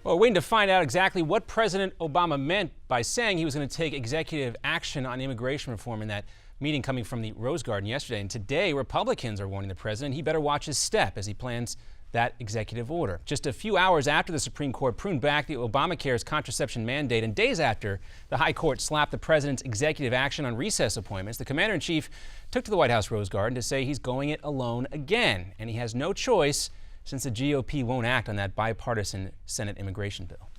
Well, we're waiting to find out exactly what President Obama meant by saying he was going to take executive action on immigration reform in that meeting coming from the Rose Garden yesterday. And today, Republicans are warning the president he better watch his step as he plans that executive order. Just a few hours after the Supreme Court pruned back the Obamacare's contraception mandate and days after the High Court slapped the president's executive action on recess appointments, the commander-in-chief took to the White House Rose Garden to say he's going it alone again. And he has no choice since the GOP won't act on that bipartisan Senate immigration bill.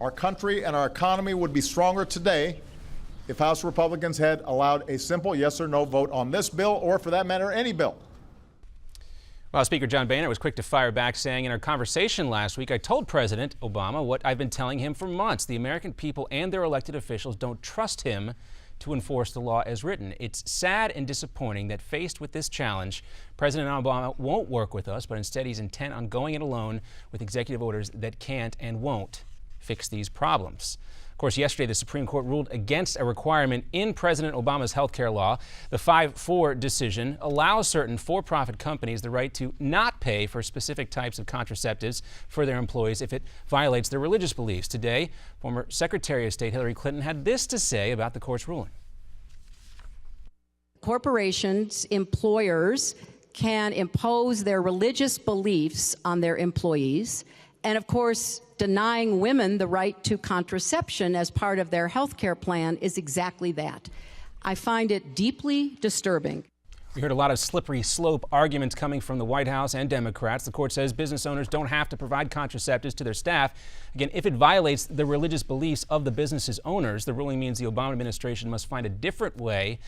Our country and our economy would be stronger today if House Republicans had allowed a simple yes or no vote on this bill, or for that matter, any bill. Well, Speaker John Boehner was quick to fire back, saying, in our conversation last week, I told President Obama what I've been telling him for months. The American people and their elected officials don't trust him to enforce the law as written. It's sad and disappointing that faced with this challenge, President Obama won't work with us, but instead he's intent on going it alone with executive orders that can't and won't fix these problems. Of course, yesterday the Supreme Court ruled against a requirement in President Obama's health care law. The 5-4 decision allows certain for-profit companies the right to not pay for specific types of contraceptives for their employees if it violates their religious beliefs. Today, former Secretary of State Hillary Clinton had this to say about the court's ruling. Corporations, employers can impose their religious beliefs on their employees, and of course, denying women the right to contraception as part of their health care plan is exactly that. I find it deeply disturbing. We heard a lot of slippery slope arguments coming from the White House and Democrats. The court says business owners don't have to provide contraceptives to their staff. Again, if it violates the religious beliefs of the business's owners, the ruling means the Obama administration must find a different way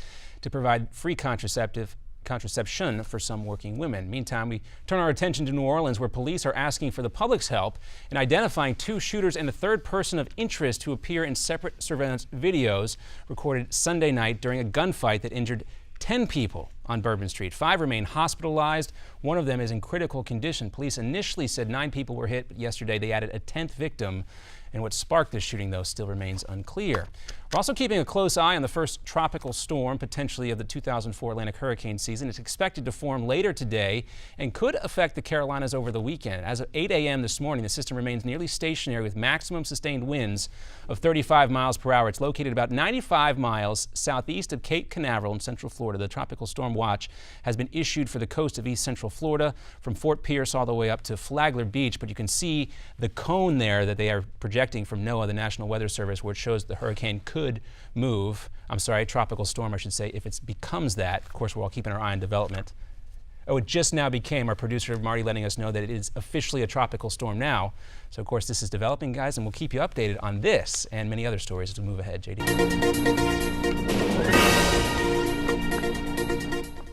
to provide free contraception for some working women. Meantime, we turn our attention to New Orleans, where police are asking for the public's help in identifying 2 shooters and a 3rd person of interest who appear in separate surveillance videos recorded Sunday night during a gunfight that injured 10 people on Bourbon Street. 5 remain hospitalized. 1 of them is in critical condition. Police initially said 9 people were hit, but yesterday they added a 10th victim. And what sparked this shooting, though, still remains unclear. We're also keeping a close eye on the first tropical storm, potentially of the 2004 Atlantic hurricane season. It's expected to form later today and could affect the Carolinas over the weekend. As of 8 a.m. this morning, the system remains nearly stationary with maximum sustained winds of 35 miles per hour. It's located about 95 miles southeast of Cape Canaveral in Central Florida. The tropical storm watch has been issued for the coast of East Central Florida from Fort Pierce all the way up to Flagler Beach. But you can see the cone there that they are projecting from NOAA, the National Weather Service, where it shows the hurricane could move. Tropical storm, I should say, if it becomes that. Of course, we're all keeping our eye on development. Oh, it just now became, our producer Marty letting us know that it is officially a tropical storm now. So, of course, this is developing, guys, and we'll keep you updated on this and many other stories as we move ahead. JD.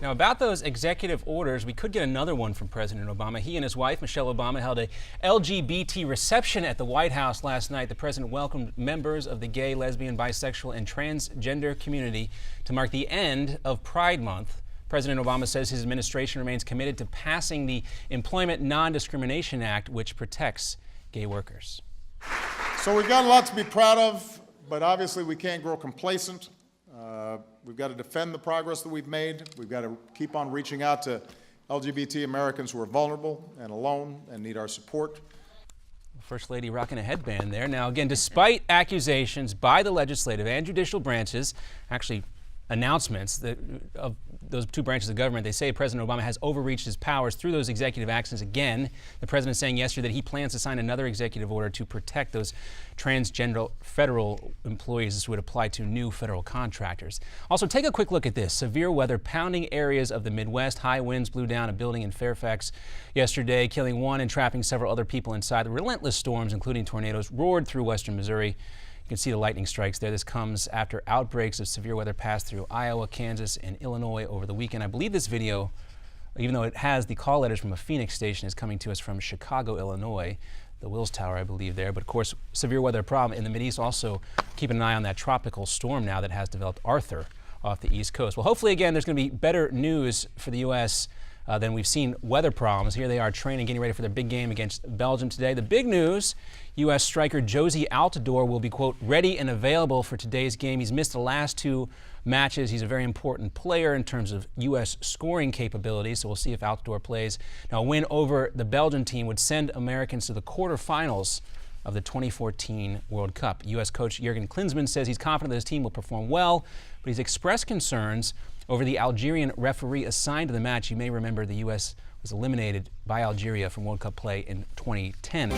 Now, about those executive orders, we could get another one from President Obama. He and his wife, Michelle Obama, held a LGBT reception at the White House last night. The president welcomed members of the gay, lesbian, bisexual, and transgender community to mark the end of Pride Month. President Obama says his administration remains committed to passing the Employment Non-Discrimination Act, which protects gay workers. So we've got a lot to be proud of, but obviously we can't grow complacent. We've got to defend the progress that we've made. We've got to keep on reaching out to LGBT Americans who are vulnerable and alone and need our support. First Lady rocking a headband there. Now, again, despite accusations by the legislative and judicial branches, actually announcements of those 2 branches of government, they say President Obama has overreached his powers through those executive actions again. The president saying yesterday that he plans to sign another executive order to protect those transgender federal employees. This would apply to new federal contractors. Also, take a quick look at this. Severe weather pounding areas of the Midwest. High winds blew down a building in Fairfax yesterday, killing 1 and trapping several other people inside. The relentless storms, including tornadoes, roared through western Missouri. You can see the lightning strikes there. This comes after outbreaks of severe weather passed through Iowa, Kansas, and Illinois over the weekend. I believe this video, even though it has the call letters from a Phoenix station, is coming to us from Chicago, Illinois, the Wills Tower, I believe, there. But of course, severe weather problem in the Mideast. Also keeping an eye on that tropical storm now that has developed Arthur off the East Coast. Well, hopefully, again, there's going to be better news for the U.S. Then we've seen weather problems. Here they are training, getting ready for their big game against Belgium today. The big news, U.S. striker Jozy Altidore will be, quote, ready and available for today's game. He's missed the last 2 matches. He's a very important player in terms of U.S. scoring capabilities, so we'll see if Altidore plays. Now, a win over the Belgian team would send Americans to the quarterfinals of the 2014 World Cup. U.S. coach Jurgen Klinsmann says he's confident that his team will perform well, but he's expressed concerns over the Algerian referee assigned to the match. You may remember the U.S. was eliminated by Algeria from World Cup play in 2010.